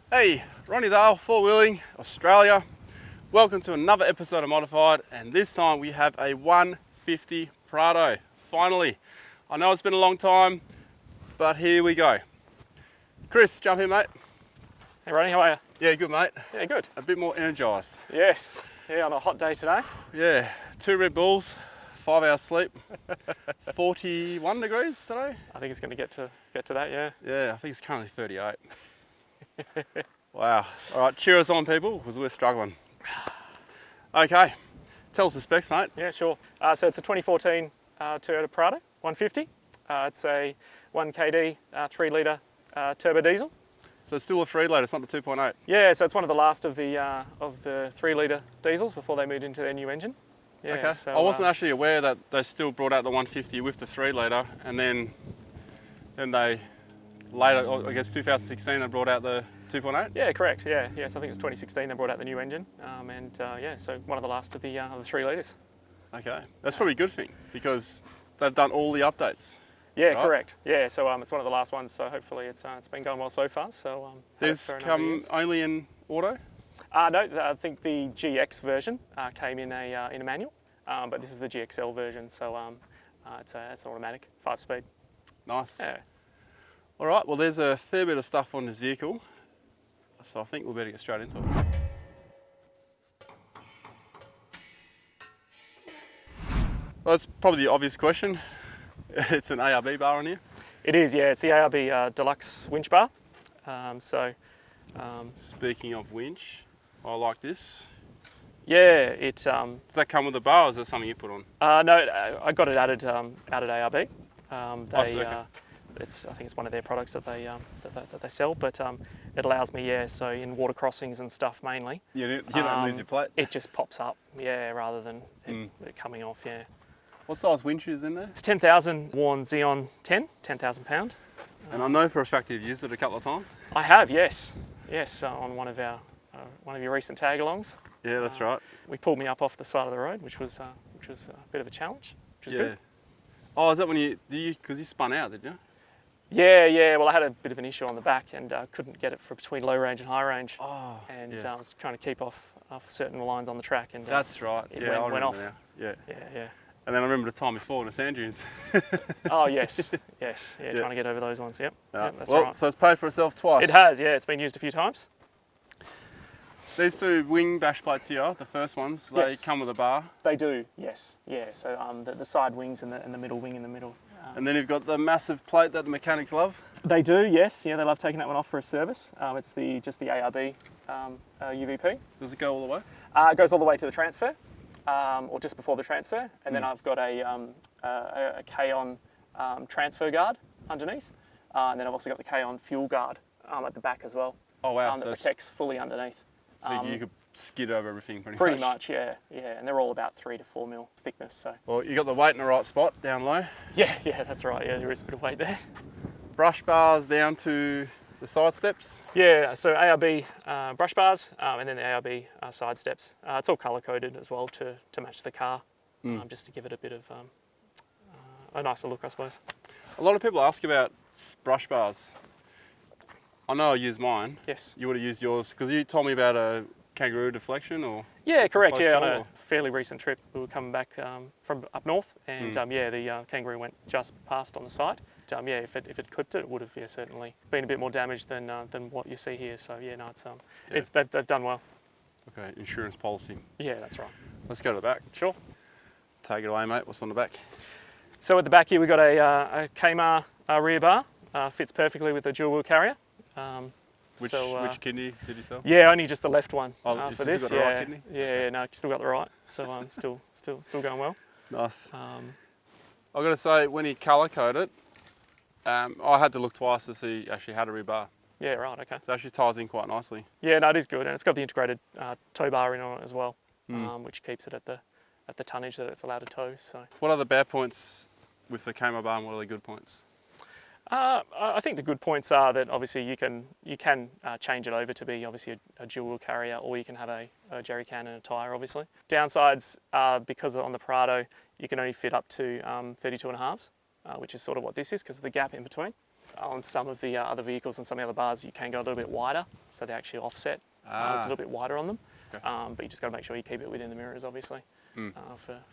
Hey, Ronny Dahl, Four Wheeling, Australia. Welcome to another episode of Modified, and this time we have a 150 Prado. Finally, I know it's been a long time, but here we go. Chris, jump in, mate. Hey Ronny, how are you? Yeah, good, mate. Yeah, good. A bit more energised. Yes. Yeah, on a hot day today. Yeah, 2 Red Bulls, 5 hours sleep, 41 degrees today. I think it's going to get to that. Yeah. Yeah, I think it's currently 38. Wow. All right, cheer us on, people, because we're struggling. Okay, tell us the specs, mate. Yeah, sure. So it's a 2014 Toyota Prado 150. It's a 1KD 3 litre turbo diesel. So it's still a 3 litre, it's not the 2.8. Yeah, so it's one of the last of the 3 litre diesels before they moved into their new engine. Yeah, Okay. So, I wasn't actually aware that they still brought out the 150 with the 3 litre, and then they later, I guess 2016, they brought out the 2.8. Yeah, correct. Yeah. So I think it was 2016 they brought out the new engine, so one of the last of the 3 litres. Okay, that's probably a good thing because they've done all the updates. Yeah, right? correct. Yeah, so it's one of the last ones. So hopefully it's been going well so far. So This come only in auto. No, I think the GX version came in a manual, but this is the GXL version. So it's an automatic 5-speed. Nice. Yeah. All right. Well, there's a fair bit of stuff on this vehicle, so I think we'll better get straight into it. Well, that's probably the obvious question. It's an ARB bar on here. It is. Yeah, it's the ARB Deluxe winch bar. Speaking of winch, I like this. Yeah, it. Does that come with the bar, or is that something you put on? No, I got it added at ARB. Okay. I think it's one of their products that they sell, but it allows me, so in water crossings and stuff mainly. You don't lose your plate. It just pops up, rather than it coming off, yeah. What size winch is in there? It's 10,000 Warn Xeon 10,000 pound. And I know for a fact you've used it a couple of times. I have, yes, on one of your recent tag-alongs. Yeah, that's right. We pulled me up off the side of the road, which was a bit of a challenge, which was good. Oh, is that when because you spun out, did you? Yeah. Well, I had a bit of an issue on the back and couldn't get it for between low range and high range. Oh, and yeah. I was trying to keep off certain lines on the track, and That's right. it Yeah, I went off. remember now. Yeah. Yeah. And then I remember the time before in the sand dunes. Oh yes. Yeah, trying to get over those ones. Yep. That's well, right. so it's paid for itself twice. It has. Yeah, it's been used a few times. These 2 wing bash plates here, the first ones, they come with a bar. They do. Yes. Yeah. So the side wings and the middle wing in the middle. And then you've got the massive plate that the mechanics love. They do. Yes. Yeah. They love taking that one off for a service. It's just the ARB UVP. Does it go all the way? It goes all the way to the transfer, or just before the transfer, and then I've got a K-on transfer guard underneath, and then I've also got the K-on fuel guard at the back as well. Oh wow! That protects fully underneath. So you could skid over everything pretty much. Yeah, and they're all about 3 to 4 mil thickness. So. Well, you got the weight in the right spot down low. Yeah, that's right. Yeah, there is a bit of weight there. Brush bars down to the side steps. Yeah, so ARB brush bars, and then the ARB side steps. It's all colour coded as well to match the car, just to give it a bit of a nicer look, I suppose. A lot of people ask about brush bars. I know I use mine. Yes. You would have used yours because you told me about a kangaroo deflection, or? Yeah, correct. Yeah, on a fairly recent trip, we were coming back from up north, and the kangaroo went just past on the side. If it clipped it, it would have certainly been a bit more damaged than what you see here. So they've done well. Okay, insurance policy. Yeah, that's right. Let's go to the back. Sure. Take it away, mate. What's on the back? So at the back here, we've got a Kmart rear bar. Fits perfectly with the dual wheel carrier. Which kidney did you sell? Yeah, only just the left one for this. Got the right kidney? Yeah, no, still got the right. So still going well. Nice. I've got to say, when you colour code it, I had to look twice to see actually how to rear bar. Yeah, right. Okay. So it actually ties in quite nicely. Yeah, no, it is good, and it's got the integrated tow bar in on it as well, which keeps it at the tonnage that it's allowed to tow. So. What are the bad points with the Kmart bar, and what are the good points? I think the good points are that obviously you can change it over to be obviously a dual wheel carrier, or you can have a jerry can and a tyre obviously. Downsides are because on the Prado you can only fit up to 32 and a halves, which is sort of what this is because of the gap in between. on some of the other vehicles and some of the other bars, you can go a little bit wider, so they actually offset. It's a little bit wider on them, Okay. but you just got to make sure you keep it within the mirrors, obviously,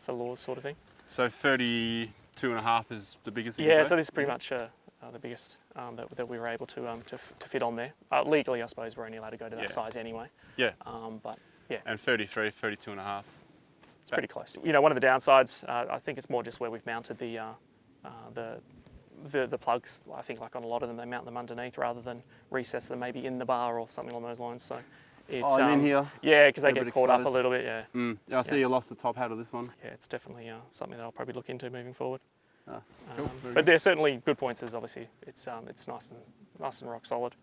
for laws sort of thing. So 32.5 is the biggest you Yeah, can so go? this is pretty much the biggest that we were able to fit on there. Legally, I suppose we're only allowed to go to that size anyway. Yeah. But yeah, And 33, 32.5. it's pretty close. You know, one of the downsides, I think it's more just where we've mounted the plugs. I think like on a lot of them, they mount them underneath rather than recess them maybe in the bar or something along those lines. So it's, in here? Yeah, because they Get a get bit caught up a exposed. little bit. Yeah. Yeah, I see you lost the top hat of this one. Yeah, it's definitely something that I'll probably look into moving forward. Cool. But there's certainly good points. Is obviously it's nice and rock solid.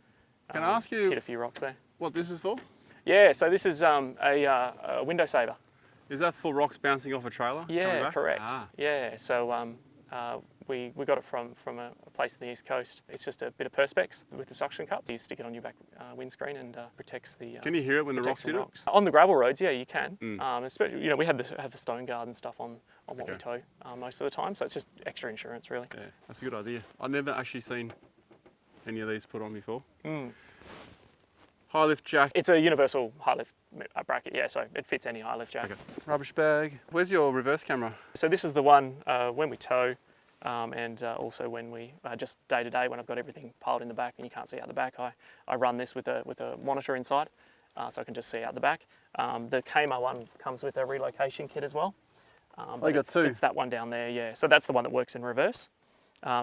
Can I ask you hit a few rocks there? what this is for? Yeah, so this is a window saver. Is that for rocks bouncing off a trailer? coming Yeah, back? correct. Ah. Yeah, so we got it from a place in the East Coast. It's just a bit of Perspex with the suction cup. You stick it on your back windscreen and protects the. Can you hear it when the protects rocks hit it? On the gravel roads, yeah, you can. Especially, you know, we have the stone guard and stuff on what we tow most of the time, so it's just extra insurance, really. Yeah, that's a good idea. I've never actually seen any of these put on before. High lift jack. It's a universal high lift bracket, yeah, so it fits any high lift jack. Okay. Rubbish bag. Where's your reverse camera? So this is the one when we tow, and also when we just day to day when I've got everything piled in the back and you can't see out the back, I run this with a monitor inside, so I can just see out the back. The Kmart one comes with a relocation kit as well. You got two. It's that one down there, yeah. So that's the one that works in reverse.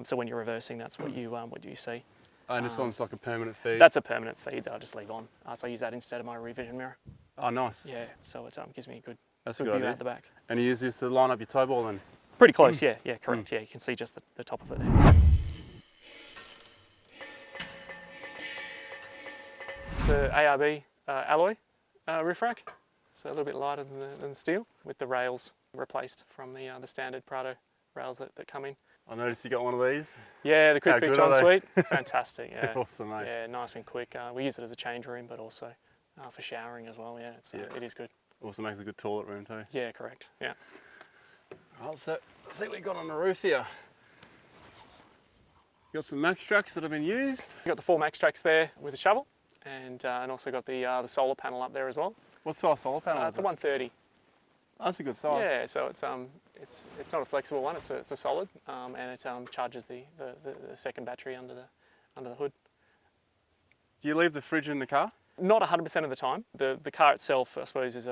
So when you're reversing, that's what you see. And this one's like a permanent feed. That's a permanent feed that I just leave on. So I use that instead of my revision mirror. Oh, nice. Yeah, so it gives me a good, That's a good good view idea. out the back. And you use this to line up your tow ball then? Pretty close, yeah, correct. Yeah, you can see just the top of it there. It's a ARB alloy roof rack, so a little bit lighter than steel, with the rails replaced from the standard Prado rails that come in. I noticed you got one of these. Yeah, the quick How pitch good are on they? suite, fantastic. Yeah, Awesome, mate. yeah, nice and quick. We use it as a change room, but also for showering as well. Yeah, it is good. Also makes a good toilet room too. Yeah, correct. Yeah. Right, so let's see what we got on the roof here. Got some max tracks that have been used. We've got the 4 max tracks there with a shovel, and also got the solar panel up there as well. What size solar panel? It's a 130. Oh, that's a good size. Yeah, so it's not a flexible one. It's a solid, and it charges the second battery under the hood. Do you leave the fridge in the car? Not 100% of the time. The car itself, I suppose, is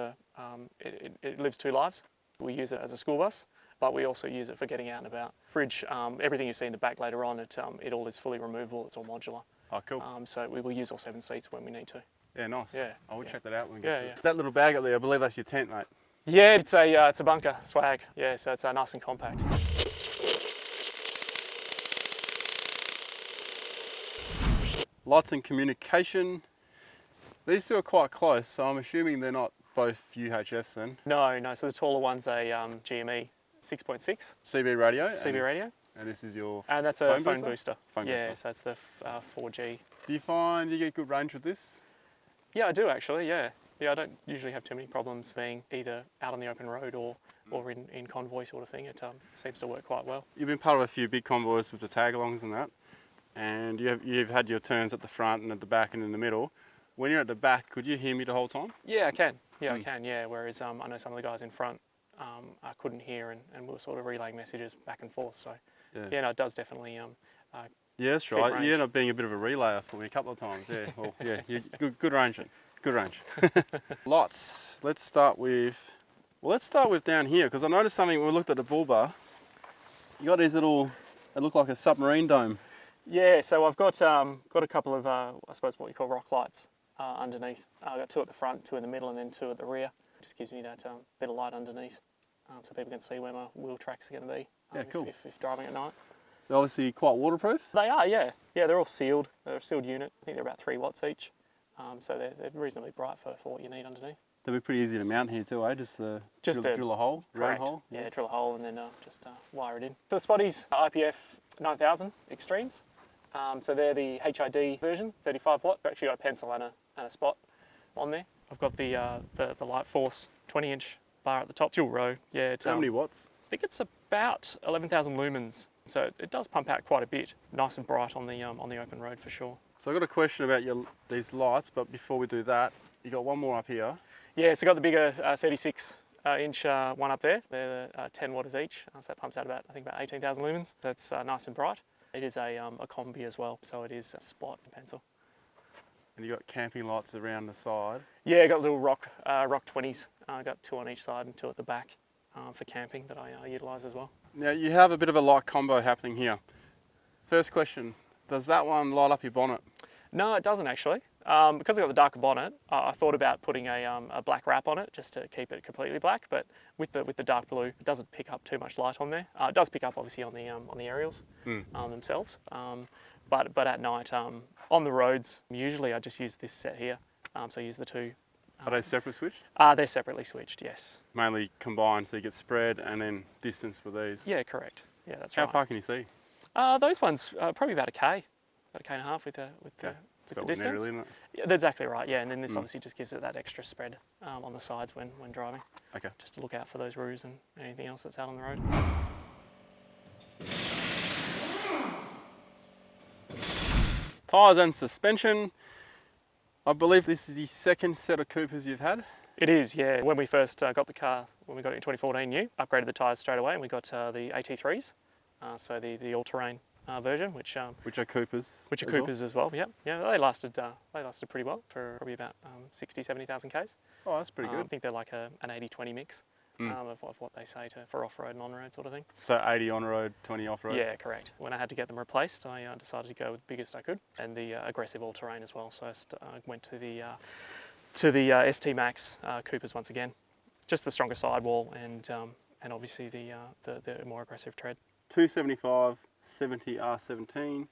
it lives 2 lives. We use it as a school bus, but we also use it for getting out and about. Fridge, everything you see in the back later on, it all is fully removable. It's all modular. Oh, cool. So we will use all 7 seats when we need to. Yeah, nice. Yeah, I will yeah. check that out when we get to Yeah. it. That little bag up there, I believe that's your tent, mate. Yeah, it's a bunker swag. Yeah, so it's nice and compact. Lights and communication. These two are quite close, so I'm assuming they're not both UHFs then. No. So the taller one's a GME 6.6 CB radio. CB radio, And this is your and that's a phone booster. Phone Yeah, booster. so it's the 4G. Do you find you get good range with this? Yeah, I do actually. Yeah, I don't usually have too many problems being either out on the open road or in convoy sort of thing. It seems to work quite well. You've been part of a few big convoys with the tag-alongs and that, and you've had your turns at the front and at the back and in the middle. When you're at the back, could you hear me the whole time? Yeah, I can. Yeah, I can. Yeah, whereas I know some of the guys in front I couldn't hear, and we were sort of relaying messages back and forth. So yeah, no, it does definitely. Yeah, that's keep right. range. You end up being a bit of a relayer for me a couple of times. Yeah, well, yeah, good range. Good range. Lights. Let's start with down here, because I noticed something when we looked at the bull bar. You got these little, they look like a submarine dome. Yeah, so I've got a couple of I suppose what you call rock lights underneath. I've got 2 at the front, 2 in the middle, and then 2 at the rear. It just gives me that bit of light underneath, so people can see where my wheel tracks are going to be. Yeah, cool. If driving at night. They're obviously quite waterproof. They are, yeah. Yeah, they're all sealed. They're a sealed unit. I think they're about 3 watts each. So they're reasonably bright for what you need underneath. They'll be pretty easy to mount here too, eh? Just drill a hole, round Correct. hole. Yeah, drill a hole and then just wire it in. For the spotties, IPF 9000 Extremes. So they're the HID version, 35 watt. We've actually got a pencil and a spot on there. I've got the Light Force 20-inch bar at the top, dual row. Yeah, How many watts? I think it's about 11,000 lumens So it does pump out quite a bit. Nice and bright on the open road for sure. So I've got a question about these lights, but before we do that, you got one more up here. Yeah, so got the bigger 36-inch one up there. They're 10 watts each, so that pumps out about 18,000 lumens. That's nice and bright. It is a combi as well, so it is a spot and pencil. And you got camping lights around the side. Yeah, I got little rock 20s. I got 2 on each side and 2 at the back for camping that I utilise as well. Now you have a bit of a light combo happening here. First question, does that one light up your bonnet? No, it doesn't actually. Because I got the darker bonnet, I thought about putting a black wrap on it just to keep it completely black. But with the dark blue, it doesn't pick up too much light on there. It does pick up obviously on the aerials themselves. But at night on the roads, usually I just use this set here. So I use the two. Are they separate switched? They're separately switched, yes. Mainly combined, so you get spread and then distance with these. Yeah, correct. Yeah, that's How right. far can you see? Those ones probably about a K and a half with the distance. Really, isn't it? Yeah, that's exactly right. Yeah, and then this obviously just gives it that extra spread on the sides when driving. Okay. Just to look out for those roos and anything else that's out on the road. Tyres and suspension. I believe this is the second set of Coopers you've had. It is, yeah. When we first got the car, when we got it in 2014 new, upgraded the tyres straight away and we got the AT3s, so the all-terrain version, which are Coopers. Which are Coopers as well. Yeah, they lasted pretty well for probably about 60,000-70,000 k's. Oh, that's pretty good. I think they're like an 80-20 mix of what they say for off-road and on-road sort of thing. So 80 on-road, 20 off-road? Yeah, correct. When I had to get them replaced, I decided to go with the biggest I could and the aggressive all-terrain as well. So I went to the ST Max Coopers once again. Just the stronger sidewall and obviously the more aggressive tread. 275 70 R17,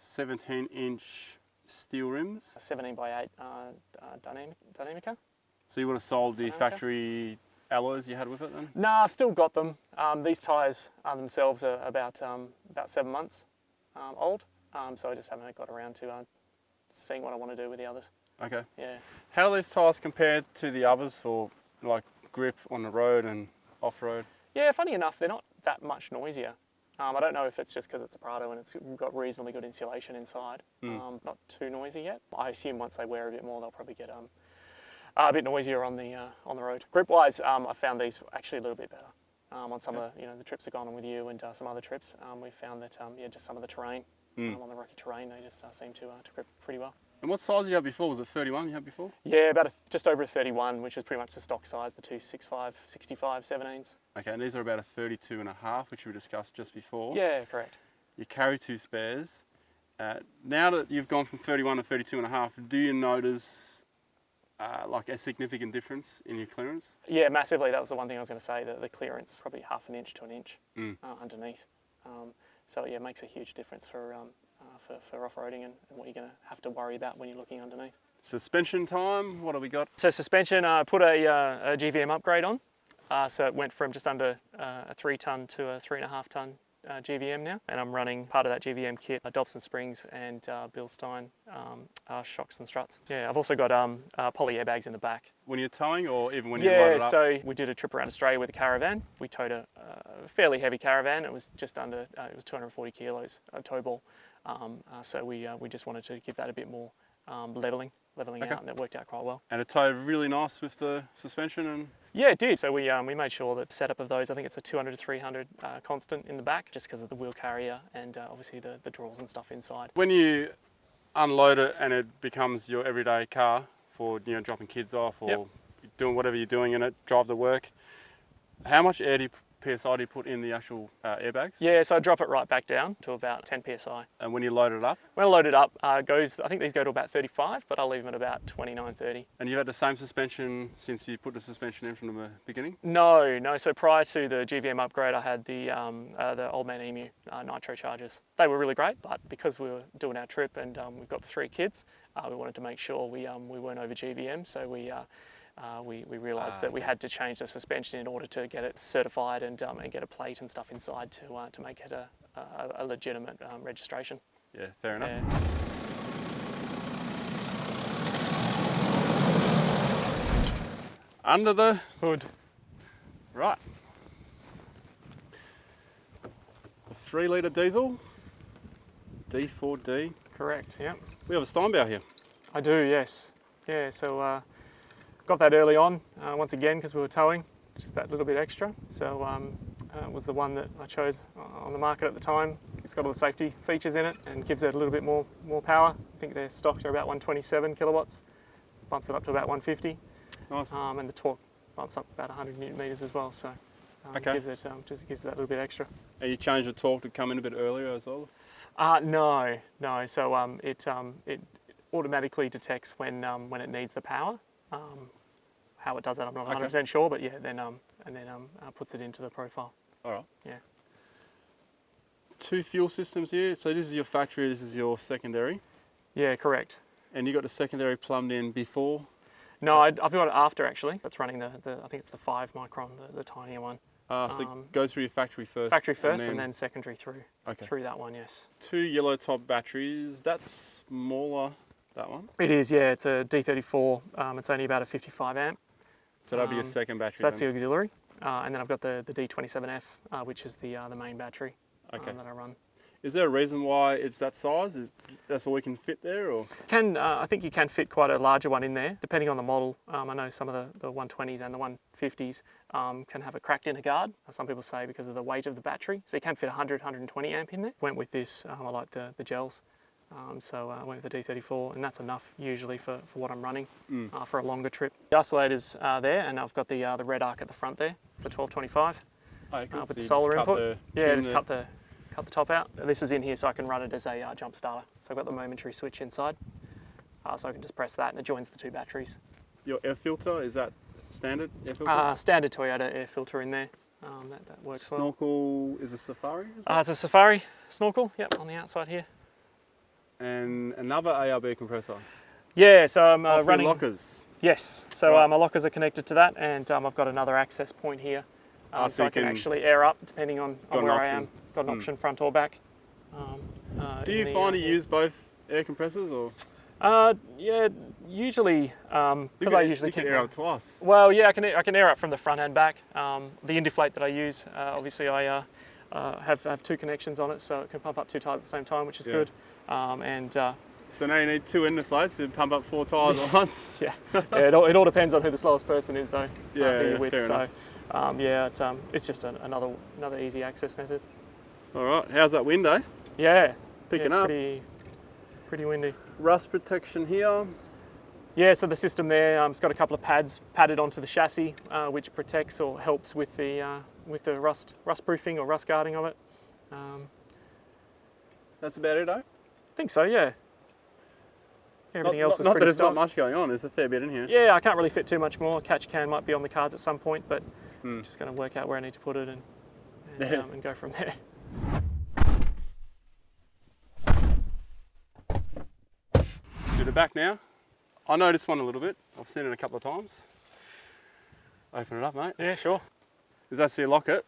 17-inch steel rims. 17x8 Dynamica. So you would have sold the factory alloys you had with it then? No, I've still got them. These tyres themselves are about 7 months old, so I just haven't got around to seeing what I want to do with the others. Okay. Yeah. How do these tyres compare to the others for like grip on the road and off-road? Yeah, funny enough, they're not that much noisier. I don't know if it's just because it's a Prado and it's got reasonably good insulation inside. Not too noisy yet. I assume once they wear a bit more, they'll probably get a bit noisier on the road. Grip-wise, I found these actually a little bit better. On some of the trips I've gone on with you and some other trips, we found that just some of the terrain, on the rocky terrain, they just seem to grip pretty well. And what size did you have before? Was it 31 you had before? Yeah, about just over a 31, which is pretty much the stock size, the 265, 65, 17s. Okay, and these are about a 32 and a half, which we discussed just before. Yeah, correct. You carry 2 spares. Now that you've gone from 31 to 32 and a half, do you notice like a significant difference in your clearance? Yeah, massively. That was the one thing I was going to say, the clearance, probably half an inch to an inch underneath. So yeah, it makes a huge difference for off-roading and what you're going to have to worry about when you're looking underneath. Suspension time, what have we got? So suspension, I put a GVM upgrade on. So it went from just under a 3 tonne to a 3.5 tonne GVM now. And I'm running part of that GVM kit, Dobson springs and Bilstein shocks and struts. Yeah, I've also got poly airbags in the back. When you're towing or even when you load it up? So we did a trip around Australia with a caravan. We towed a fairly heavy caravan. It was just under, it was 240 kilos, a tow ball. So we just wanted to give that a bit more levelling out, and it worked out quite well. And it towed really nice with the suspension and... Yeah, it did. So we made sure that the setup of those, I think it's a 200 to 300 constant in the back, just because of the wheel carrier and obviously the drawers and stuff inside. When you unload it and it becomes your everyday car for dropping kids off or doing whatever you're doing in it, drive to work, how much PSI do you put in the actual airbags? Yeah, so I drop it right back down to about 10 PSI. And when you load it up? When I load it up, I think these go to about 35, but I'll leave them at about 29, 30. And you've had the same suspension since you put the suspension in from the beginning? No. So prior to the GVM upgrade, I had the Old Man Emu nitro chargers. They were really great, but because we were doing our trip and we've got 3 kids, we wanted to make sure we weren't over GVM, so we realised that we had to change the suspension in order to get it certified and get a plate and stuff inside to make it a legitimate registration. Yeah, fair enough. Yeah. Under the hood. Right. The 3 litre diesel, D4D. Correct, yeah. We have a Steinbauer here. I do, yes. Yeah, so got that early on, once again, because we were towing, just that little bit extra. So it was the one that I chose on the market at the time. It's got all the safety features in it and gives it a little bit more power. I think they're stocked are about 127 kilowatts, bumps it up to about 150. Nice. And the torque bumps up about 100 newton meters as well, so Okay. gives it just gives that little bit extra. And you changed the torque to come in a bit earlier as well? No. So it automatically detects when it needs the power. How it does that, I'm not 100% sure, but yeah, then puts it into the profile. All right. Yeah. 2 fuel systems here. So this is your factory, this is your secondary. Yeah, correct. And you got the secondary plumbed in before? No, I've got it after actually. That's running the I think it's the 5 micron, the tinier one. So go through your factory first. Factory first and then secondary through Okay. through that one, yes. 2 yellow top batteries. That's smaller, that one. It is, yeah. It's a D34. It's only about a 55 amp. So that'll be your second battery. So that's the then. auxiliary. And then I've got the D27F, which is the main battery Okay. that I run. Is there a reason why it's that size? Is that's all we can fit there, or? I think you can fit quite a larger one in there, depending on the model. I know some of the 120s and the 150s can have a cracked inner guard, some people say because of the weight of the battery. So you can fit 100, 120 amp in there. Went with this, I like the gels. So I went with the D34, and that's enough usually for what I'm running for a longer trip. The isolators are there, and I've got the red arc at the front there. It's the 1225 with the solar input. Just cut the top out. This is in here so I can run it as a jump starter. So I've got the momentary switch inside, so I can just press that and it joins the 2 batteries. Your air filter, is that standard air filter? Standard Toyota air filter in there. That works well. Snorkel is a Safari? Is It's a Safari snorkel, yep, on the outside here. And another ARB compressor. Yeah, so I'm Off running... your lockers. Yes, so Right. my lockers are connected to that, and I've got another access point here, so I can actually air up depending on where I am. Got an option front or back. Do you find you use both air compressors, or? Yeah, usually because I usually you can keep air up twice. Well, yeah, I can air up from the front and back. The Indiflate that I use, obviously I have 2 connections on it, so it can pump up 2 tyres at the same time, which is good. So now you need 2 Indiflates to pump up 4 tyres at once. Yeah, it all depends on who the slowest person is, though. Who you're with. Fair So it's just another easy access method. All right, how's that wind, eh? Yeah, Picking it's up. pretty windy. Rust protection here. Yeah, so the system there, it's got a couple of pads padded onto the chassis, which protects or helps with the rust proofing or rust guarding of it. That's about it, eh? I think so, yeah. Everything else is not pretty that there's stock. not much going on, there's a fair bit in here. Yeah, I can't really fit too much more. Catch can might be on the cards at some point, but just going to work out where I need to put it and go from there. To the back now. I know this one a little bit. I've seen it a couple of times. Open it up, mate. Yeah, sure. Is that so you lock it?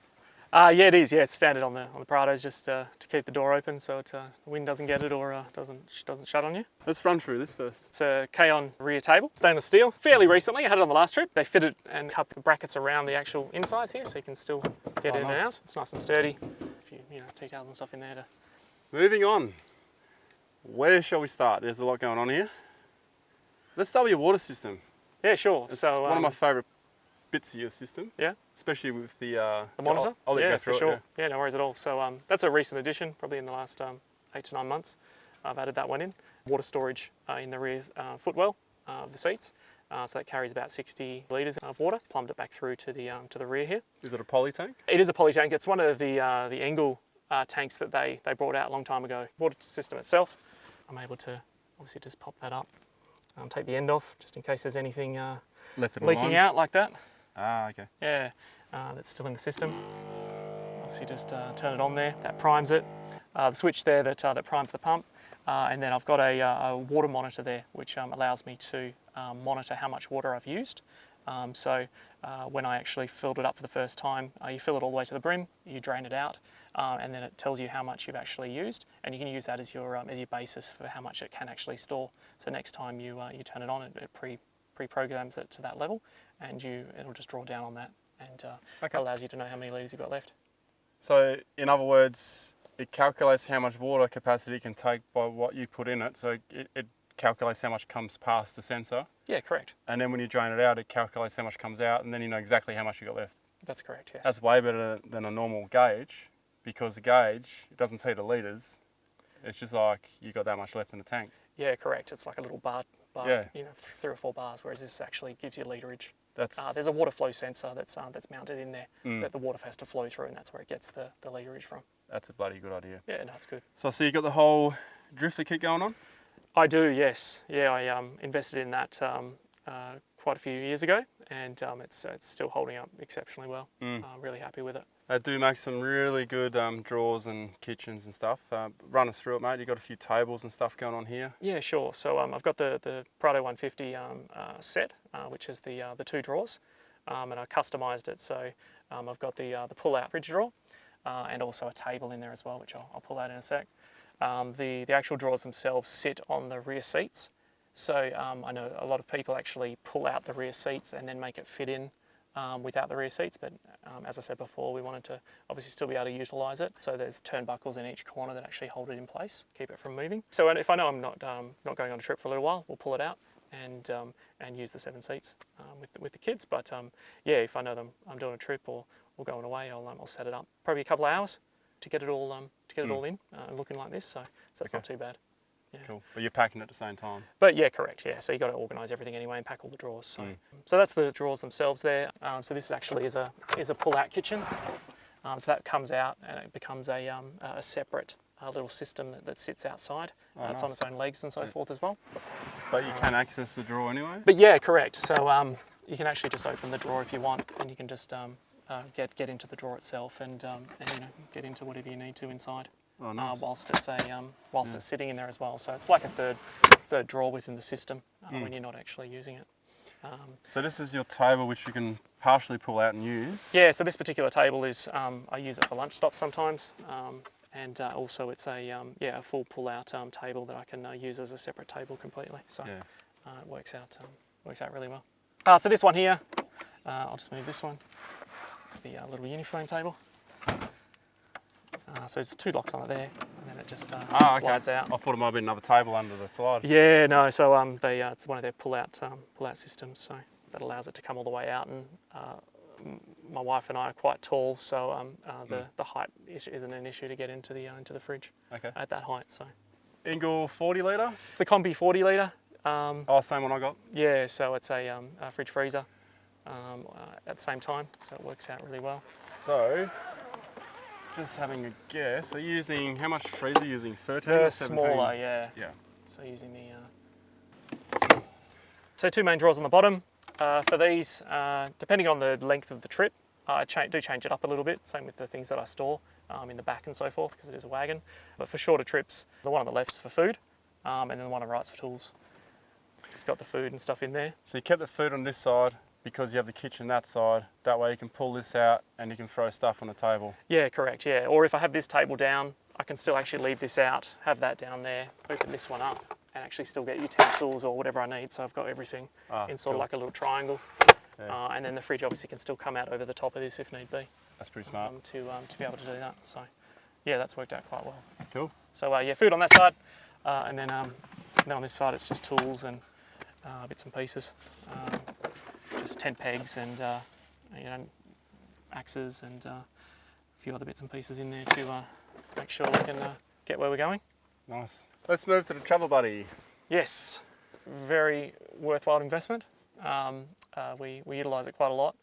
Yeah, it is. Yeah, it's standard on the Prados just to keep the door open so the wind doesn't get it or doesn't shut on you. Let's run through this first. It's a K-on rear table, stainless steel. Fairly recently, I had it on the last trip. They fitted and cut the brackets around the actual insides here so you can still get in and out. It's nice and sturdy. A few tea towels and stuff in there. Moving on. Where shall we start? There's a lot going on here. Let's start with your water system. Yeah, sure. It's so one of my favourite bits of your system. Yeah. Especially with the monitor? I'll let you go through for sure. it. Yeah, no worries at all. So that's a recent addition, probably in the last 8 to 9 months. I've added that one in. Water storage in the rear footwell of the seats. So that carries about 60 litres of water. Plumbed it back through to the rear here. Is it a poly tank? It is a poly tank. It's one of the Engel tanks that they brought out a long time ago. Water system itself, I'm able to obviously just pop that up. Take the end off just in case there's anything leaking out like that. Ah, okay. Yeah, that's still in the system. Obviously just turn it on there, that primes it. The switch there that primes the pump. And then I've got a water monitor there which allows me to monitor how much water I've used. So when I actually filled it up for the first time, you fill it all the way to the brim, you drain it out, and then it tells you how much you've actually used, and you can use that as your basis for how much it can actually store. So next time you turn it on, it pre-programs it to that level, and it'll just draw down on that, and allows you to know how many litres you've got left. So in other words, it calculates how much water capacity it can take by what you put in it. So it calculates how much comes past the sensor. Yeah, correct. And then when you drain it out, it calculates how much comes out, and then you know exactly how much you got left. That's correct, yes. That's way better than a normal gauge, because the gauge, it doesn't tell you the litres. It's just like you got that much left in the tank. Yeah, correct. It's like a little bar, Yeah. 3 or 4 bars, whereas this actually gives you literage. That's There's a water flow sensor that's mounted in there that the water has to flow through, and that's where it gets the literage from. That's a bloody good idea. Yeah, no, it's good. So I see you got the whole drifter kit going on? I do, yes. Yeah, I invested in that quite a few years ago, and it's still holding up exceptionally well. I'm really happy with it. They do make some really good drawers and kitchens and stuff. Run us through it, mate. You've got a few tables and stuff going on here. Yeah, sure. So I've got the Prado 150 set, which is the 2 drawers, and I customised it. So I've got the pull-out fridge drawer, and also a table in there as well, which I'll pull out in a sec. The actual drawers themselves sit on the rear seats. So I know a lot of people actually pull out the rear seats and then make it fit in without the rear seats, but as I said before, we wanted to obviously still be able to utilise it. So there's turnbuckles in each corner that actually hold it in place, keep it from moving. So if I know I'm not going on a trip for a little while, we'll pull it out and use the 7 seats with the kids. But yeah, if I know that I'm doing a trip or going away, I'll set it up. Probably a couple of hours to get it all in looking like this. So that's not too bad. Yeah. Cool. But you're packing at the same time. But yeah, correct. Yeah, so you got to organise everything anyway and pack all the drawers. So that's the drawers themselves there. So this actually is a pull-out kitchen. So that comes out and it becomes a separate little system that sits outside. It's on its own legs and so forth as well. But you can access the drawer anyway. But yeah, correct. So you can actually just open the drawer if you want, and you can just get into the drawer itself and get into whatever you need to inside. Oh, nice. Whilst it's sitting in there as well. So it's like a third drawer within the system when you're not actually using it. So this is your table, which you can partially pull out and use. Yeah. So this particular table is I use it for lunch stops sometimes, and also it's a full pull-out table that I can use as a separate table completely. So it works out really well. So this one here, I'll just move this one. It's the little uniframe table. So it's 2 locks on it there, and then it just slides out. I thought it might be another table under the slide. Yeah, no. So it's one of their pull-out systems, so that allows it to come all the way out. And my wife and I are quite tall, so the height isn't an issue to get into the fridge at that height. So Engel 40 litre. the Combi 40 litre. Same one I got. Yeah, so it's a fridge freezer at the same time, so it works out really well. So, just having a guess, are you using, how much freezer are you using? 13 or 17? Smaller, yeah. Yeah. So using So 2 main drawers on the bottom. For these, depending on the length of the trip, I do change it up a little bit. Same with the things that I store in the back and so forth, because it is a wagon. But for shorter trips, the one on the left's for food, and then the one on the right's for tools. It's got the food and stuff in there. So you kept the food on this side because you have the kitchen that side. That way you can pull this out and you can throw stuff on the table. Yeah, correct, yeah. Or if I have this table down, I can still actually leave this out, have that down there, open this one up, and actually still get utensils or whatever I need. So I've got everything in sort of like a little triangle. Yeah. And then the fridge obviously can still come out over the top of this if need be. That's pretty smart. To be able to do that. So yeah, that's worked out quite well. Cool. So yeah, food on that side, and then on this side it's just tools and bits and pieces. Just tent pegs and axes and a few other bits and pieces in there to make sure we can get where we're going. Nice. Let's move to the travel buddy. Yes, very worthwhile investment. We utilise it quite a lot.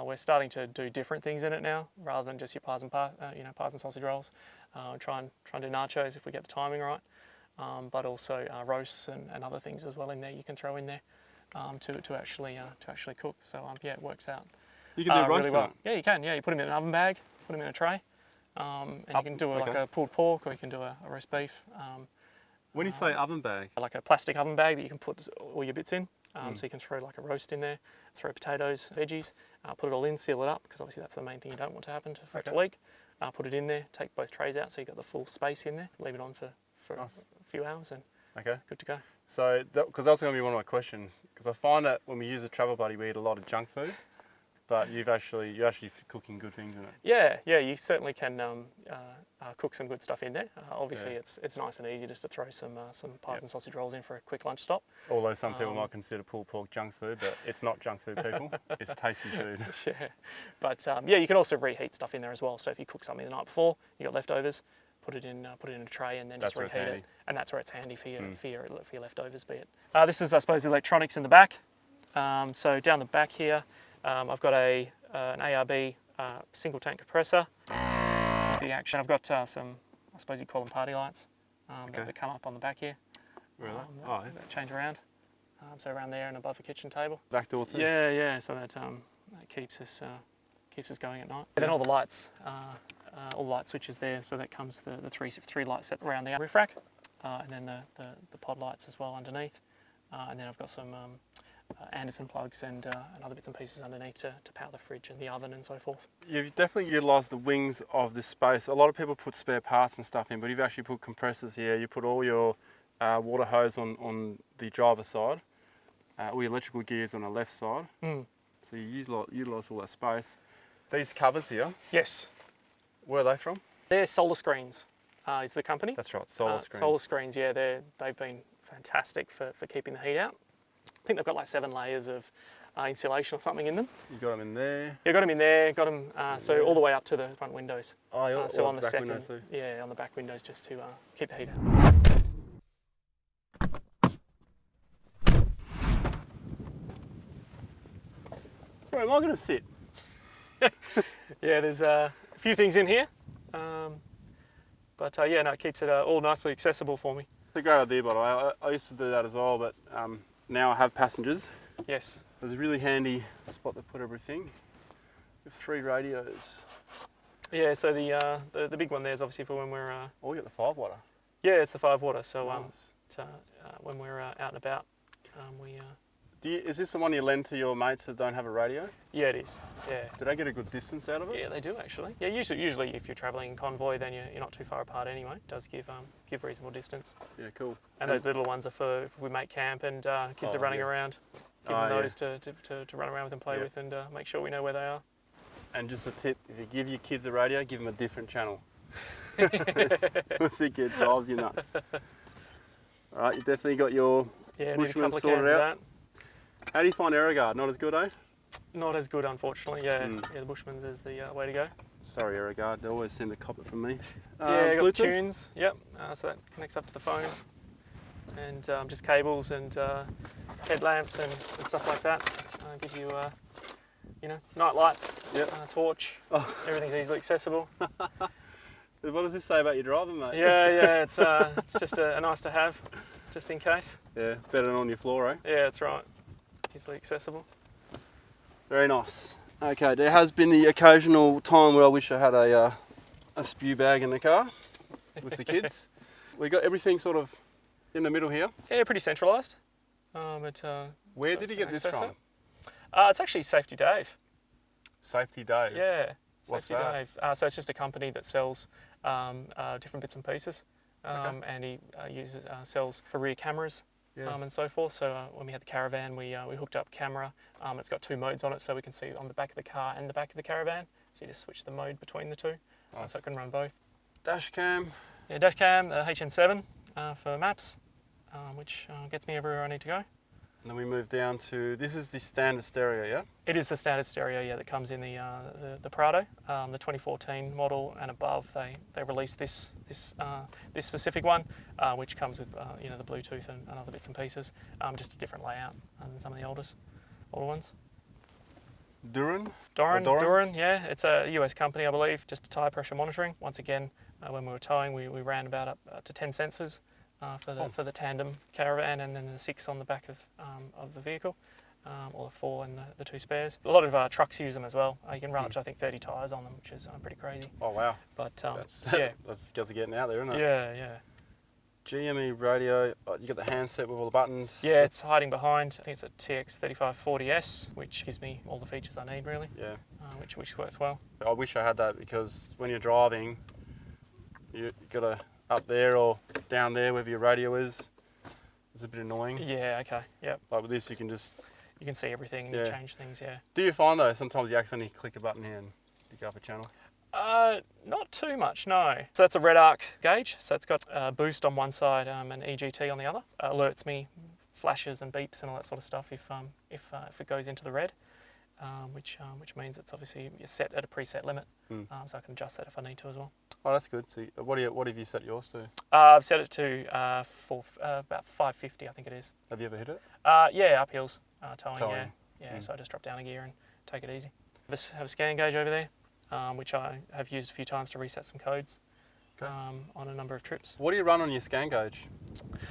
We're starting to do different things in it now, rather than just your pies and sausage rolls. Try and do nachos if we get the timing right, but also roasts and other things as well in there. You can throw in there to actually cook. So yeah, it works out. You can do roast really well. Yeah, you can. Yeah, you put them in an oven bag, put them in a tray, and you can do like a pulled pork, or you can do a roast beef. When you say oven bag, like a plastic oven bag that you can put all your bits in. So you can throw like a roast in there, throw potatoes, veggies, put it all in, seal it up, because obviously that's the main thing you don't want to happen for it to leak. Put it in there, take both trays out so you've got the full space in there, leave it on for nice. A few hours and good to go. So, because that's going to be one of my questions, because I find that when we use a travel buddy we eat a lot of junk food, But you're actually cooking good things in it. Yeah, you certainly can cook some good stuff in there. Obviously, Yeah. it's nice and easy just to throw some pies and sausage rolls in for a quick lunch stop. Although some people might consider pulled pork junk food, but it's not junk food, people. It's tasty food. Yeah, but yeah, you can also reheat stuff in there as well. So if you cook something the night before, you got leftovers, put it in a tray and then That's just where it's reheat it, handy. and that's where it's handy for your leftovers. Be it. This is, I suppose, the electronics in the back. So down the back here, I've got an ARB single tank compressor. With the action, I've got some, I suppose you call them party lights, that come up on the back here. Really? That change around. So around there and above the kitchen table. Back door too? Yeah. So that keeps us going at night. And then all the lights switches there. So that comes the three lights set around the roof rack, and then the pod lights as well underneath. And then I've got some Anderson plugs and other bits and pieces underneath to power the fridge and the oven and so forth. You've definitely utilised the wings of this space. A lot of people put spare parts and stuff in, but you've actually put compressors here. You put all your water hose on the driver's side, all your electrical gears on the left side. So you utilise all that space. These covers here, Yes. where are they from? They're Solar Screens, is the company. That's right, Solar Screens. Solar Screens, yeah, they've been fantastic for keeping the heat out. I think they've got like 7 layers of insulation or something in them. You got them in there. Yeah, got them in there, got them so all the way up to the front windows. Oh, yeah, So on the back second, windows too. yeah, on the back windows just to keep the heat out. Where am I going to sit? Yeah, there's a few things in here, but yeah, no, it keeps it all nicely accessible for me. It's a great idea, by the way. I used to do that as well, but now I have passengers. Yes. There's a really handy spot to put everything. With 3 radios. Yeah, so the big one there is obviously for when we're Oh, we got the 5 water. yeah, it's the 5 water. So Nice. when we're out and about, we Is this the one you lend to your mates that don't have a radio? yeah, it is. Yeah. Do they get a good distance out of it? Yeah, they do actually. Yeah, usually if you're travelling in convoy, then you're not too far apart anyway. It does give reasonable distance. Yeah, cool. And those little ones are for if we make camp and kids are running around. Give them those to run around with and play with and make sure we know where they are. And just a tip, if you give your kids a radio, give them a different channel. It drives you nuts. All right, you definitely got your Yeah, need a Bushman couple of sorted cans of out. that. How do you find Aerogard? Not as good, eh? Not as good, unfortunately. Yeah, the Bushman's is the way to go. Sorry, Aerogard. They always seem to cop it from me. Yeah, got the Bluetooth? tunes. Yep. So that connects up to the phone, and just cables and headlamps and stuff like that. Give you, night lights, torch. Oh. Everything's easily accessible. What does this say about your driving, mate? Yeah. It's just a nice to have, just in case. Yeah, better than on your floor, eh? Yeah, that's right. Easily accessible. Very nice. Okay, there has been the occasional time where I wish I had a spew bag in the car with the kids. We got everything sort of in the middle here. Yeah, pretty centralised. Where did you get this from? It's actually Safety Dave. Safety Dave. Yeah, What's Safety that? Dave. So it's just a company that sells different bits and pieces, Okay. and he sells for rear cameras. Yeah. And so forth. So when we had the caravan, we hooked up camera. It's got 2 modes on it, so we can see on the back of the car and the back of the caravan. So you just switch the mode between the 2, Nice. so it can run both. Dash cam. Yeah, dash cam, HN7 for maps, which gets me everywhere I need to go. And then we move down to, this is the standard stereo, yeah? It is the standard stereo, yeah, that comes in the Prado, the 2014 model and above. They released this specific one, which comes with the Bluetooth and other bits and pieces. Just a different layout than some of the older ones. Duran, yeah, it's a US company, I believe. Just tyre pressure monitoring. Once again, when we were towing, we ran about up to 10 sensors. For the tandem caravan, and then the 6 on the back of the vehicle, or the 4 and the 2 spares. A lot of trucks use them as well. You can run up to I think 30 tyres on them, which is pretty crazy. Oh wow! But That's just getting out there, isn't it? Yeah. GME radio. You got the handset with all the buttons. Yeah, it's hiding behind. I think it's a TX3540S, which gives me all the features I need really. Yeah. Which works well. I wish I had that, because when you're driving, you got to up there or down there wherever your radio is. It's a bit annoying. Yeah. Okay. Yep. Like with this, you can just you can see everything and you change things. Yeah. Do you find though sometimes you accidentally click a button here and you go up a channel? Not too much, no. So that's a red arc gauge. So it's got a boost on one side and EGT on the other. Alerts me, flashes and beeps and all that sort of stuff if it goes into the red, which means it's obviously set at a preset limit. So I can adjust that if I need to as well. Oh, that's good. So what have you set yours to? I've set it to for about 550, I think it is. Have you ever hit it? Yeah, uphills, towing. Towing. Yeah. So I just drop down a gear and take it easy. Have a scan gauge over there, which I have used a few times to reset some codes on a number of trips. What do you run on your scan gauge?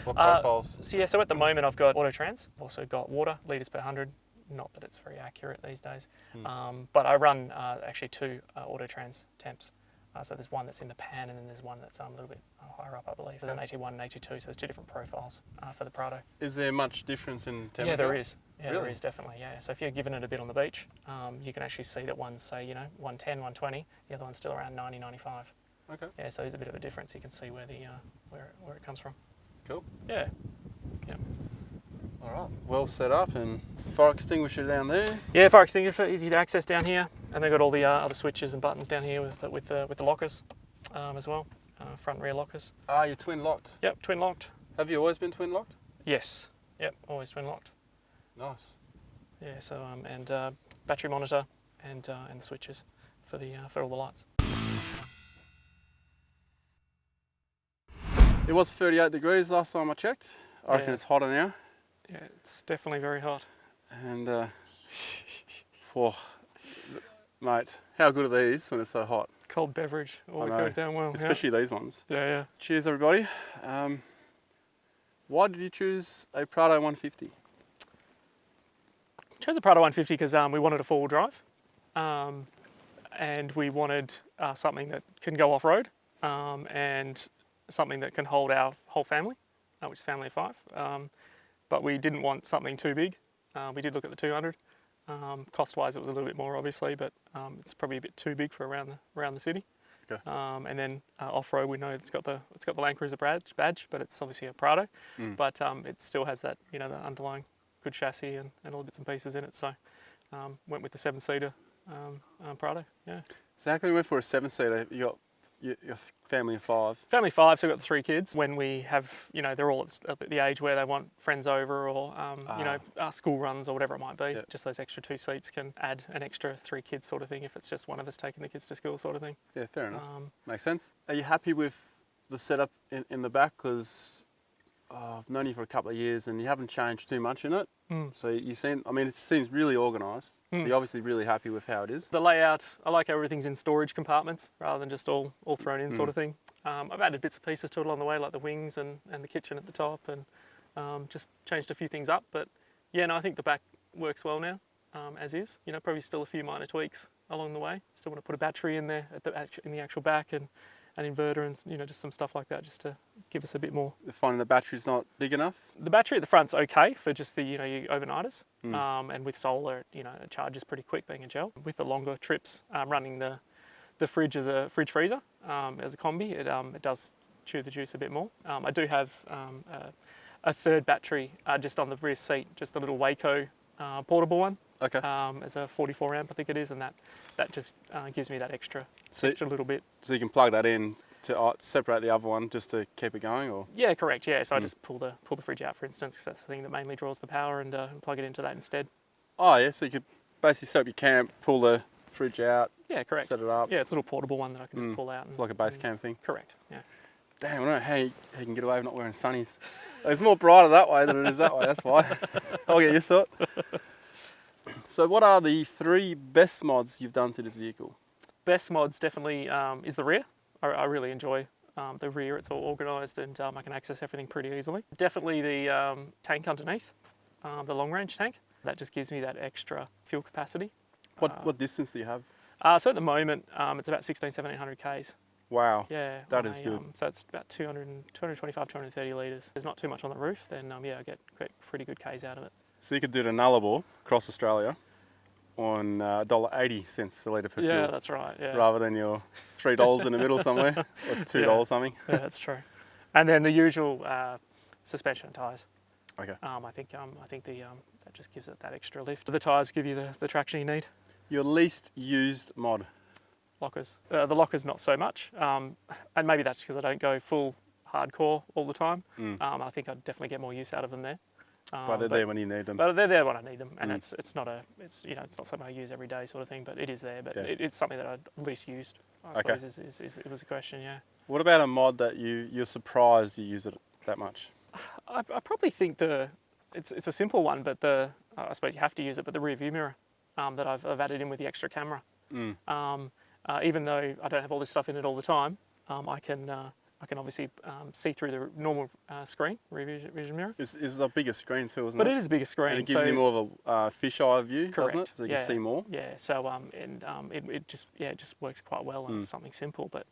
What profiles? So at the moment I've got auto trans. I've also got water, litres per 100. Not that it's very accurate these days, but I run actually two auto trans temps. So there's one that's in the pan and then there's one that's a little bit higher up, I believe. There's an 81 and 82, so there's two different profiles for the Prado. Is there much difference in temperature? Yeah, there is. Yeah, Really? there is definitely, yeah. So if you're giving it a bit on the beach, you can actually see that one's, say, 110, 120, the other one's still around 90, 95. Okay. Yeah, so there's a bit of a difference. You can see where where it comes from. Cool. Yeah. All right. Well set up, and fire extinguisher down there. Yeah, fire extinguisher, easy to access down here, and they've got all the other switches and buttons down here with the lockers as well, front and rear lockers. Ah, you're twin locked. Yep, twin locked. Have you always been twin locked? Yes. Yep, always twin locked. Nice. Yeah. So and battery monitor and the switches for all the lights. It was 38 degrees last time I checked. I reckon it's hotter now. Yeah, it's definitely very hot. And, mate, how good are these when it's so hot? Cold beverage always goes down well. Especially these ones. Yeah. Cheers, everybody. Why did you choose a Prado 150? Chose a Prado 150 because we wanted a four-wheel drive, and we wanted something that can go off-road, and something that can hold our whole family, which is family of 5. But we didn't want something too big. We did look at the 200. Cost-wise, it was a little bit more, obviously, but it's probably a bit too big for around the city. Okay. And then off-road, we know it's got the Land Cruiser badge, but it's obviously a Prado. But it still has that the underlying good chassis and all the bits and pieces in it. So went with the 7-seater Prado. Yeah. So how come you went for a 7-seater? You got your family of 5. Family of 5, so we've got the 3 kids. When we have, they're all at the age where they want friends over or, school runs or whatever it might be. Yep. Just those extra 2 seats can add an extra 3 kids sort of thing if it's just one of us taking the kids to school sort of thing. Yeah, fair enough. Makes sense. Are you happy with the setup in the back? Because I've known you for a couple of years and you haven't changed too much in it. So it seems really organised. So you're obviously really happy with how it is. The layout, I like how everything's in storage compartments rather than just all thrown in sort of thing. I've added bits and pieces to it along the way, like the wings and the kitchen at the top, and just changed a few things up. But yeah, no, I think the back works well now, as is. Probably still a few minor tweaks along the way. Still want to put a battery in there in the actual back and an inverter and just some stuff like that just to give us a bit more. Finding the battery's not big enough? The battery at the front's okay for just the your overnighters, and with solar it charges pretty quick being a gel. With the longer trips, running the fridge as a fridge freezer as a combi, it does chew the juice a bit more. I do have a third battery just on the rear seat, just a little Waco portable one. Okay. As a 44 amp I think it is, and that just gives me that extra little bit. So you can plug that in to separate the other one just to keep it going, or? Yeah, correct. Yeah, so I just pull the fridge out, for instance, because that's the thing that mainly draws the power, and plug it into that instead. Oh yeah, so you could basically set up your camp, pull the fridge out. Yeah, correct. Set it up. Yeah, it's a little portable one that I can just pull out. It's like a base camp thing. Correct. Yeah. Damn, I don't know how you can get away with not wearing sunnies. It's more brighter that way than it is that way. That's why. I'll get used to it. So what are the 3 best mods you've done to this vehicle? Best mods definitely is the rear. I really enjoy the rear. It's all organised and I can access everything pretty easily. Definitely the tank underneath, the long range tank. That just gives me that extra fuel capacity. What distance do you have? So at the moment it's about 1700 k's. Wow. Yeah. That is good. So it's about 225, 230 litres. There's not too much on the roof, then I get pretty good k's out of it. So you could do the nullable across Australia on $1.80 a litre per fuel. Yeah, that's right. Yeah. Rather than your $3 in the middle somewhere, or $2 something. Yeah, that's true. And then the usual suspension and tyres. Okay. I think the it just gives it that extra lift. The tyres give you the traction you need. Your least used mod? Lockers. The lockers not so much, and maybe that's because I don't go full hardcore all the time. I think I'd definitely get more use out of them there. But they're there when you need them. But they're there when I need them, and it's not something I use every day sort of thing. But it is there. But it's something that I'd least used. I suppose it was a question. Yeah. What about a mod that you're surprised you use it that much? I probably think it's a simple one, but I suppose you have to use it. But the rear view mirror that I've added in with the extra camera. Even though I don't have all this stuff in it all the time, I can obviously see through the normal screen, rear vision mirror. It's a bigger screen too, isn't it? But it is a bigger screen. And it gives you more of a fisheye view, correct. doesn't it? So you can see more. Yeah. So it just works quite well, and it's something simple, but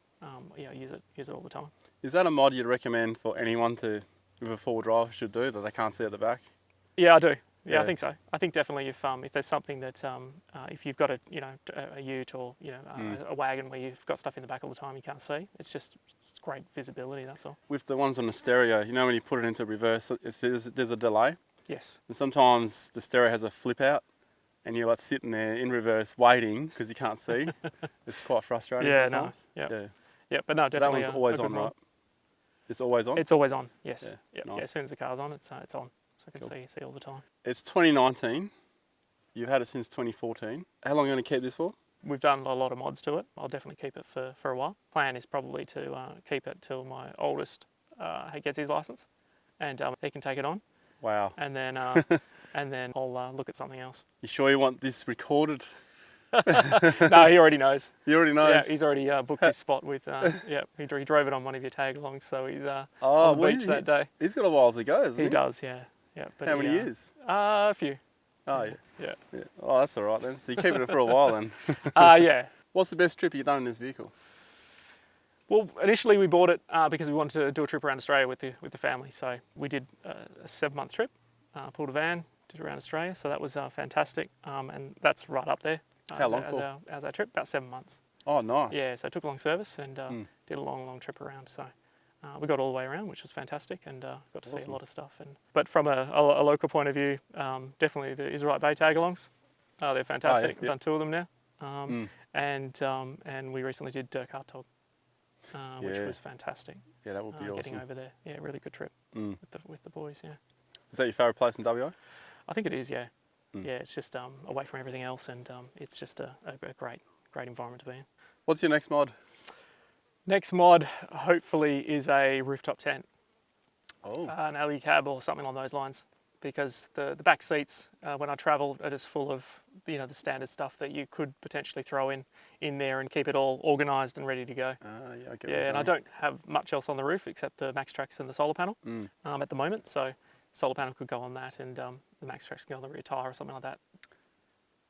use it all the time. Is that a mod you'd recommend for anyone with a four-wheel drive should do that they can't see at the back? Yeah, I do. Yeah, I think so. I think definitely if there's something that if you've got a ute or a wagon where you've got stuff in the back all the time you can't see, it's great visibility. That's all. With the ones on the stereo, when you put it into reverse, there's a delay. Yes. And sometimes the stereo has a flip out, and you're like sitting there in reverse waiting because you can't see. It's quite frustrating sometimes. Yeah, but no, definitely. That one's always on, right? It's always on? It's always on, yes. Yeah, nice. Yeah, as soon as the car's on, it's on. So I can see all the time. It's 2019. You've had it since 2014. How long are you going to keep this for? We've done a lot of mods to it. I'll definitely keep it for a while. Plan is probably to keep it till my oldest gets his license, and he can take it on. Wow. And then I'll look at something else. You sure you want this recorded? No, he already knows. He already knows? Yeah, he's already booked his spot with, he drove it on one of your tag-alongs, so he's on the beach that day. He's got a while to go, hasn't he? He does, yeah. But how many years? A few. Oh, yeah. Oh, that's all right then. So you're keeping it for a while then? Yeah. What's the best trip you've done in this vehicle? Well, initially we bought it because we wanted to do a trip around Australia with the family. So we did a 7-month trip, pulled a van, did around Australia. So that was fantastic, and that's right up there. How long for? As our trip, about 7 months. Oh, nice. Yeah, so I took a long service and did a long trip around. So we got all the way around, which was fantastic, and got to see a lot of stuff. But from a local point of view, definitely the Israelite Bay tag-alongs. They're fantastic. I've done 2 of them now. And we recently did Kartog, which was fantastic. Yeah, that would be awesome. Getting over there. Yeah, really good trip with the boys, yeah. Is that your favourite place in WA? I think it is, yeah. Yeah, it's just away from everything else, and it's just a great environment to be in. What's your next mod? Next mod, hopefully, is a rooftop tent. Oh. An alley cab or something along those lines, because the back seats, when I travel, are just full of the standard stuff that you could potentially throw in there and keep it all organised and ready to go. Yeah, I get what you're and saying. I don't have much else on the roof except the MaxTrax and the solar panel at the moment, so solar panel could go on that, and the MaxTrax can go on the rear tyre or something like that.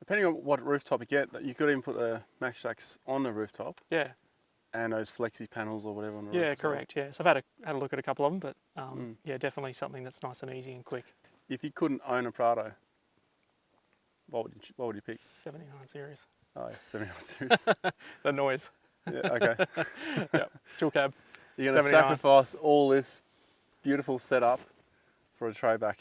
Depending on what rooftop you get, you could even put a MaxTrax on the rooftop. Yeah. And those flexi panels or whatever on the roof. Yeah, correct. Yeah, so I've had a look at a couple of them, but yeah, definitely something that's nice and easy and quick. If you couldn't own a Prado, what would you pick? 79 series. Oh, yeah, 79 series. The noise. Yeah, okay. Yeah, dual cab. You're going to sacrifice all this beautiful setup for a tray back.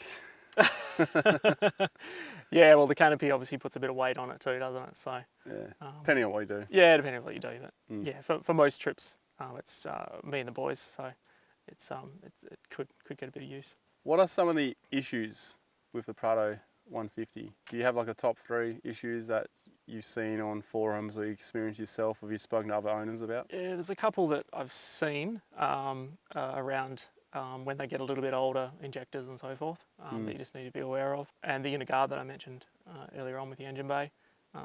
Yeah, well, the canopy obviously puts a bit of weight on it too, doesn't it? So yeah, depending on what you do. Yeah, depending on what you do. But yeah, for most trips, it's me and the boys, so it could get a bit of use. What are some of the issues with the Prado 150? Do you have like a top 3 issues that you've seen on forums or you experienced yourself, or have you spoken to other owners about? Yeah, there's a couple that I've seen around when they get a little bit older, injectors and so forth, that you just need to be aware of. And the inner guard that I mentioned earlier on with the engine bay,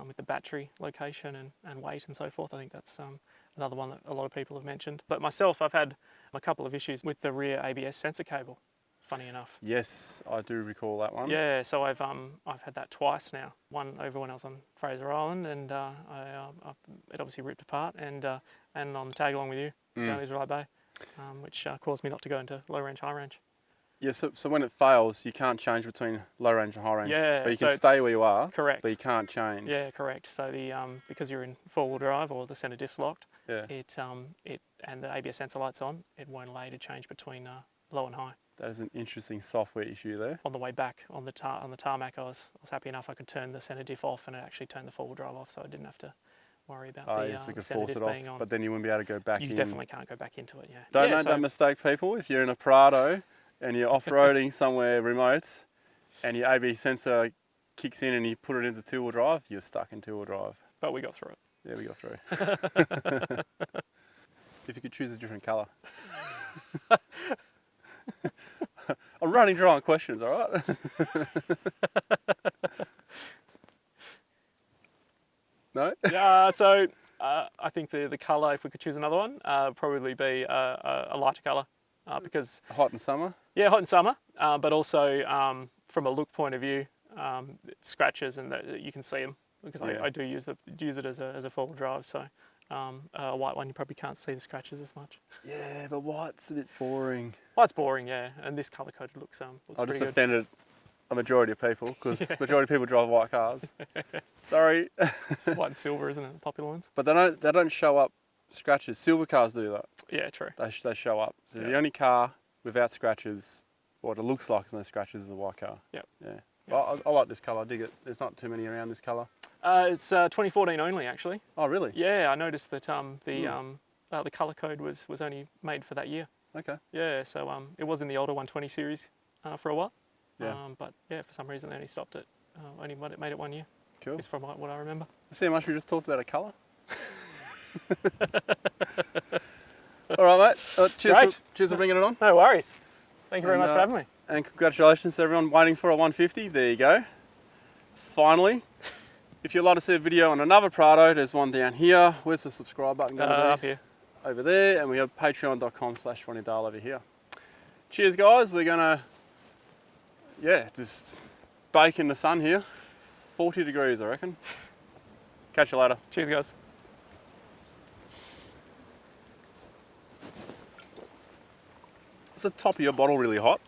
with the battery location and weight and so forth. I think that's another one that a lot of people have mentioned. But myself, I've had a couple of issues with the rear ABS sensor cable, funny enough. Yes, I do recall that one. Yeah, so I've had that twice now. One over when I was on Fraser Island, and it obviously ripped apart, and on the tag along with you down Israelite Bay. Which caused me not to go into low range, high range. Yeah, so when it fails, you can't change between low range and high range. Yeah, but you can stay where you are. Correct. But you can't change. Yeah, correct. So the because you're in 4-wheel drive or the centre diff's locked, yeah, it and the ABS sensor light's on, it won't allow you to change between low and high. That is an interesting software issue there. On the way back on the tarmac, I was happy enough I could turn the centre diff off, and it actually turned the four-wheel drive off, so I didn't have to worry about the Yes, you could centre force diff it off, being on. but then you wouldn't be able to go back in. You definitely can't go back into it, yeah. Don't Yeah, make so that mistake, people. If you're in a Prado and you're off-roading somewhere remote and your ABS sensor kicks in and you put it into two-wheel drive, you're stuck in two-wheel drive. But we got through it. Yeah, we got through. If you could choose a different colour. I'm running dry on questions, all right? No? Yeah, so I think the colour, if we could choose another one, probably be a lighter colour because... Hot in summer? Yeah, hot in summer, but also from a look point of view, scratches and you can see them because I do use it as a four-wheel drive, so a white one you probably can't see the scratches as much. Yeah, but white's a bit boring. White's boring, yeah, and this colour coded looks I pretty just good. offended a majority of people because majority of people drive white cars. Sorry. It's white and silver, isn't it? The popular ones. But they don't show up scratches. Silver cars do that. Yeah, true. They show up. So Yeah. the only car without scratches, what it looks like is no scratches, is a white car. Yep. Yeah. Yep. I like this colour. I dig it. There's not too many around this colour. It's 2014 only, actually. Oh, really? Yeah, I noticed that the colour code was only made for that year. Okay. Yeah, so it was in the older 120 series for a while. Yeah. But yeah, for some reason they only stopped it. Only made it 1 year. Cool. Is from what I remember. See how much we just talked about a colour? All right, mate. Cheers, Great. cheers for bringing it on. No worries. Thank you very much for having me. And congratulations to everyone waiting for a 150. There you go. Finally. If you'd like to see a video on another Prado, there's one down here. Where's the subscribe button going to be? Up here. Over there. And we have patreon.com/Ronny Dahl over here. Cheers, guys. We're going to, just bake in the sun here. 40 degrees, I reckon. Catch you later. Cheers, guys. Is the top of your bottle really hot?